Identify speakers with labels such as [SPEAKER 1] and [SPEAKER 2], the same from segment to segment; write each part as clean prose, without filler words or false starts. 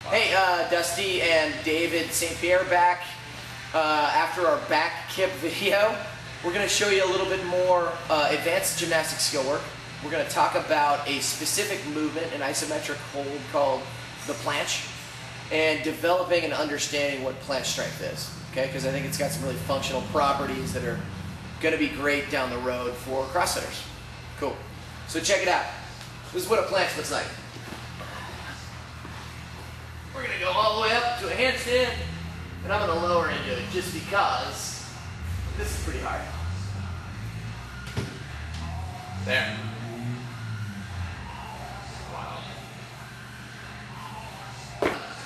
[SPEAKER 1] Hey, Dusty and David St. Pierre back after our back kip video. We're going to show you a little bit more advanced gymnastic skill work. We're going to talk about a specific movement, an isometric hold called the planche, and developing and understanding what planche strength is. Okay, because I think it's got some really functional properties that are going to be great down the road for CrossFitters. Cool. So check it out. This is what a planche looks like. We're going to go all the way up to a handstand, and I'm going to lower into it just because this is pretty hard. There. Wow.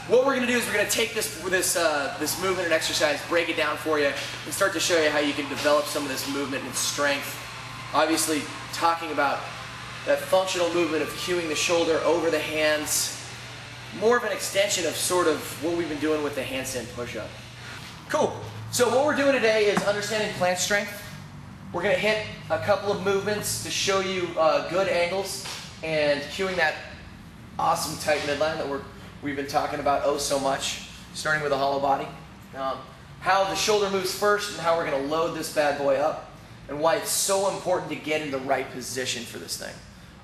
[SPEAKER 1] What we're going to do is we're going to take this movement and exercise, break it down for you, and start to show you how you can develop some of this movement and strength. Obviously, talking about that functional movement of cueing the shoulder over the hands, more of an extension of sort of what we've been doing with the handstand push-up. Cool. So what we're doing today is understanding planche strength. We're going to hit a couple of movements to show you good angles and cueing that awesome tight midline that we've been talking about oh so much, starting with a hollow body. How the shoulder moves first and how we're going to load this bad boy up, and why it's so important to get in the right position for this thing.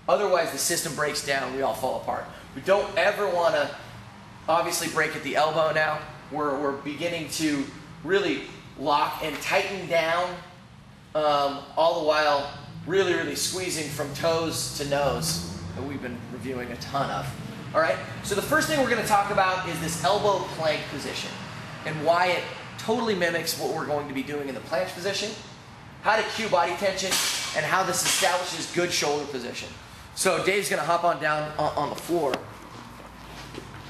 [SPEAKER 1] Otherwise, the system breaks down, we all fall apart. We don't ever want to obviously break at the elbow now. We're beginning to really lock and tighten down, all the while really, really squeezing from toes to nose that we've been reviewing a ton of. All right, so the first thing we're going to talk about is this elbow plank position and why it totally mimics what we're going to be doing in the planche position, how to cue body tension, and how this establishes good shoulder position. So Dave's going to hop on down on the floor,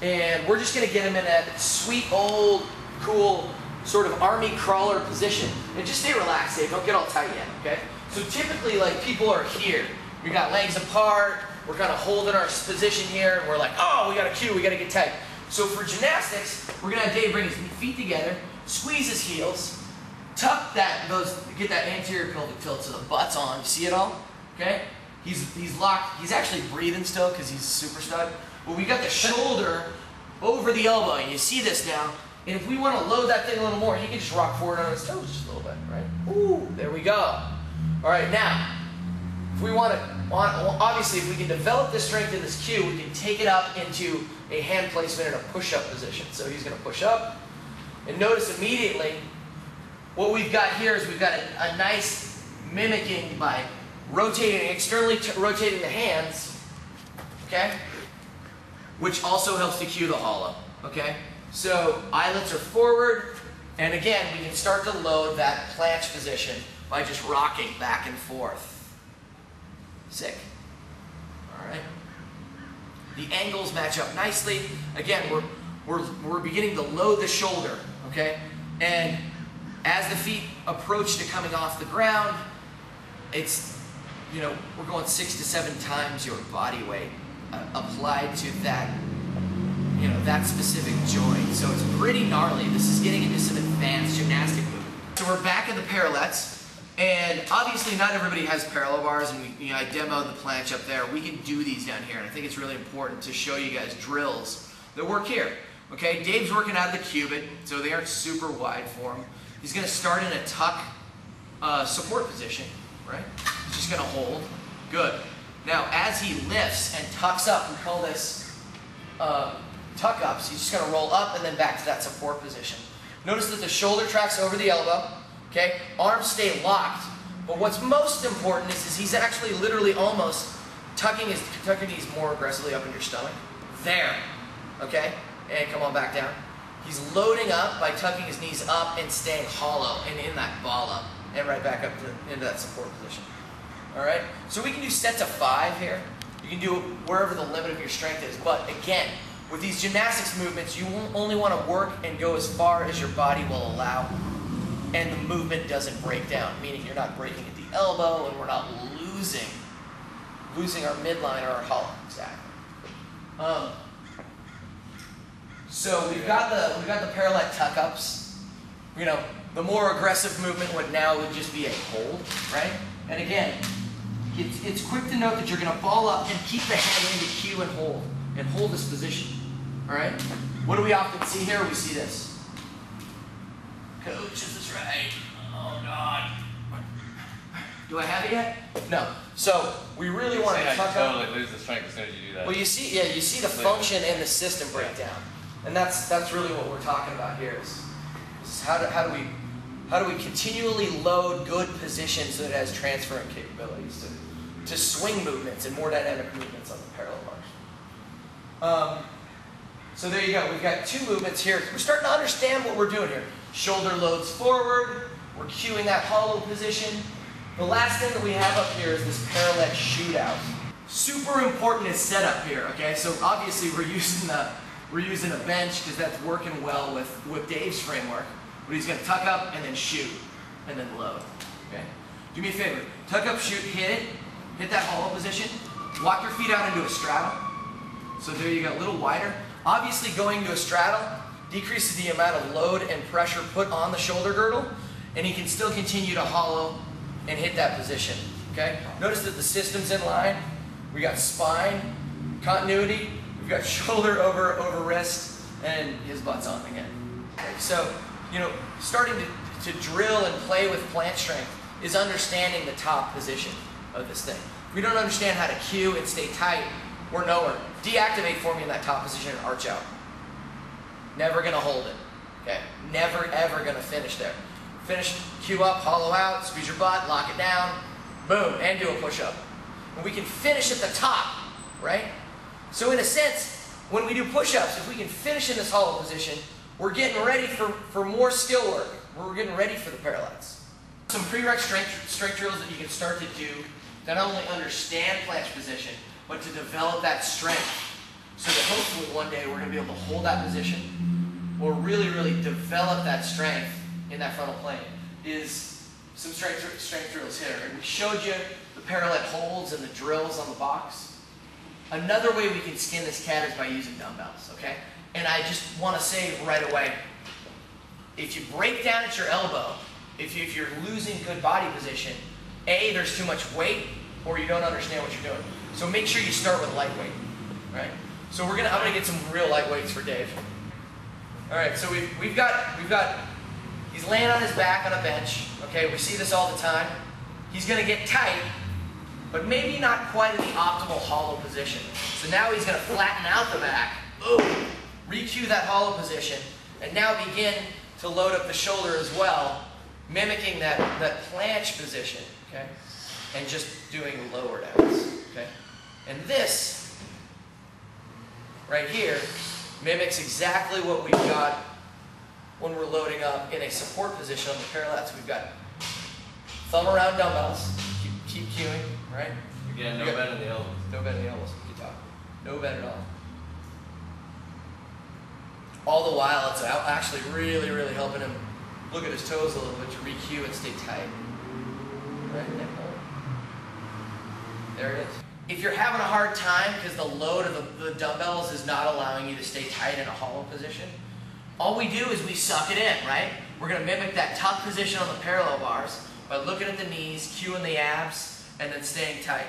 [SPEAKER 1] and we're just going to get him in that sweet, old, cool, sort of army crawler position. And just stay relaxed, Dave. Don't get all tight yet, okay? So typically, like, people are here. We got legs apart. We're kind of holding our position here, and we're like, oh, we got to cue. We got to get tight. So for gymnastics, we're going to have Dave bring his feet together, squeeze his heels, tuck that, get that anterior pelvic tilt so the butt's on. You see it all? Okay? He's locked. He's actually breathing still because he's super stud. But we got the shoulder over the elbow, and you see this now. And if we want to load that thing a little more, he can just rock forward on his toes just a little bit, right? Ooh, there we go. All right, now, if we want to, obviously, if we can develop this strength in this cue, we can take it up into a hand placement in a push-up position. So he's going to push up, and notice immediately what we've got here is we've got a nice mimicking by rotating, externally rotating the hands, okay? Which also helps to cue the hollow, okay? So eyelets are forward, and again, we can start to load that planche position by just rocking back and forth. Sick. All right. The angles match up nicely. Again, we're beginning to load the shoulder, okay? And as the feet approach to coming off the ground, it's, you know, we're going 6 to 7 times your body weight applied to that, you know, that specific joint. So it's pretty gnarly. This is getting into some advanced gymnastic movement. So we're back in the parallettes, and obviously not everybody has parallel bars, and I demoed the planche up there. We can do these down here, and I think it's really important to show you guys drills that work here. Okay, Dave's working out of the cubit, so they aren't super wide for him. He's going to start in a tuck support position, right? He's just going to hold. Good. Now, as he lifts and tucks up, we call this tuck-ups. He's just going to roll up and then back to that support position. Notice that the shoulder tracks over the elbow. Okay? Arms stay locked. But what's most important is he's actually literally almost tucking his knees more aggressively up in your stomach. There. Okay? And come on back down. He's loading up by tucking his knees up and staying hollow and in that ball up. And right back up into that support position. Alright? So we can do sets of 5 here. You can do it wherever the limit of your strength is. But again, with these gymnastics movements, you only want to work and go as far as your body will allow. And the movement doesn't break down. Meaning you're not breaking at the elbow and we're not losing our midline or our hollow. Exactly. So we've got the parallel tuck-ups. You know, the more aggressive movement would just be a hold, right? And again, it's quick to note that you're going to ball up and keep the hand in the cue and hold this position. All right? What do we often see here? We see this. Coach, is this right? Oh, God. Do I have it yet? No. So we really want to tuck up.
[SPEAKER 2] You totally lose the strength as soon as you do that.
[SPEAKER 1] Well, you see, yeah, you see the function and the system breakdown, and that's really what we're talking about here. Is how do we continually load good positions so that it has transferring capabilities to swing movements and more dynamic movements on the parallel bars. So there you go. We've got two movements here. We're starting to understand what we're doing here. Shoulder loads forward. We're cueing that hollow position. The last thing that we have up here is this parallel shootout. Super important is setup here. Okay, so obviously we're using a bench because that's working well with Dave's framework. But he's going to tuck up and then shoot and then load. Okay, do me a favor. Tuck up, shoot, hit it. Hit that hollow position. Walk your feet out into a straddle. So there you go, a little wider. Obviously going to a straddle decreases the amount of load and pressure put on the shoulder girdle, and he can still continue to hollow and hit that position. Okay? Notice that the system's in line. We got spine, continuity, we've got shoulder over wrist, and his butt's on again. Okay, so, you know, starting to drill and play with plant strength is understanding the top position of this thing. If we don't understand how to cue and stay tight, we're nowhere. Deactivate for me in that top position and arch out. Never gonna hold it. Okay? Never ever gonna finish there. Finish, cue up, hollow out, squeeze your butt, lock it down, boom, and do a push-up. And we can finish at the top, right? So in a sense, when we do push-ups, if we can finish in this hollow position, we're getting ready for more skill work. We're getting ready for the parallettes. Some prereq strength drills that you can start to do to not only understand planche position, but to develop that strength so that hopefully one day we're going to be able to hold that position or really, really develop that strength in that frontal plane is some strength drills here. And we showed you the parallel holds and the drills on the box. Another way we can skin this cat is by using dumbbells, okay? And I just want to say right away, if you break down at your elbow, if you're losing good body position, A, there's too much weight, or you don't understand what you're doing. So make sure you start with lightweight, right? So I'm gonna get some real light weights for Dave. All right, so we've got, he's laying on his back on a bench, okay? We see this all the time. He's gonna get tight, but maybe not quite in the optimal hollow position. So now he's gonna flatten out the back, boom, re-cue that hollow position, and now begin to load up the shoulder as well, mimicking that planche position, okay? And just doing lower downs, okay? And this, right here, mimics exactly what we've got when we're loading up in a support position on the parallettes. We've got thumb around dumbbells, keep cueing, right?
[SPEAKER 2] Again, no bend in the elbows.
[SPEAKER 1] No bend in the elbows, good talk. No bend at all. All the while, it's actually really, really helping him look at his toes a little bit to re-cue and stay tight. Right, and hold. There it is. If you're having a hard time because the load of the dumbbells is not allowing you to stay tight in a hollow position, all we do is we suck it in, right? We're going to mimic that tuck position on the parallel bars by looking at the knees, cueing the abs, and then staying tight.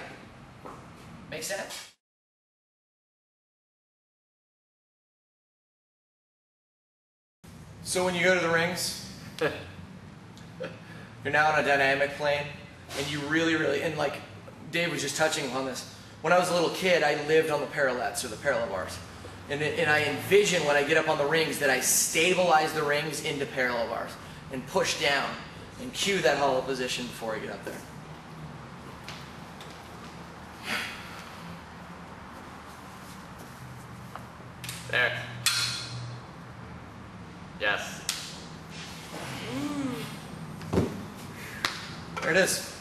[SPEAKER 1] Make sense? So when you go to the rings, you're now on a dynamic plane, and you really, and like Dave was just touching on this. When I was a little kid, I lived on the parallettes or the parallel bars. And I envision when I get up on the rings that I stabilize the rings into parallel bars and push down and cue that hollow position before I get up there.
[SPEAKER 2] There. Yes.
[SPEAKER 1] There it is.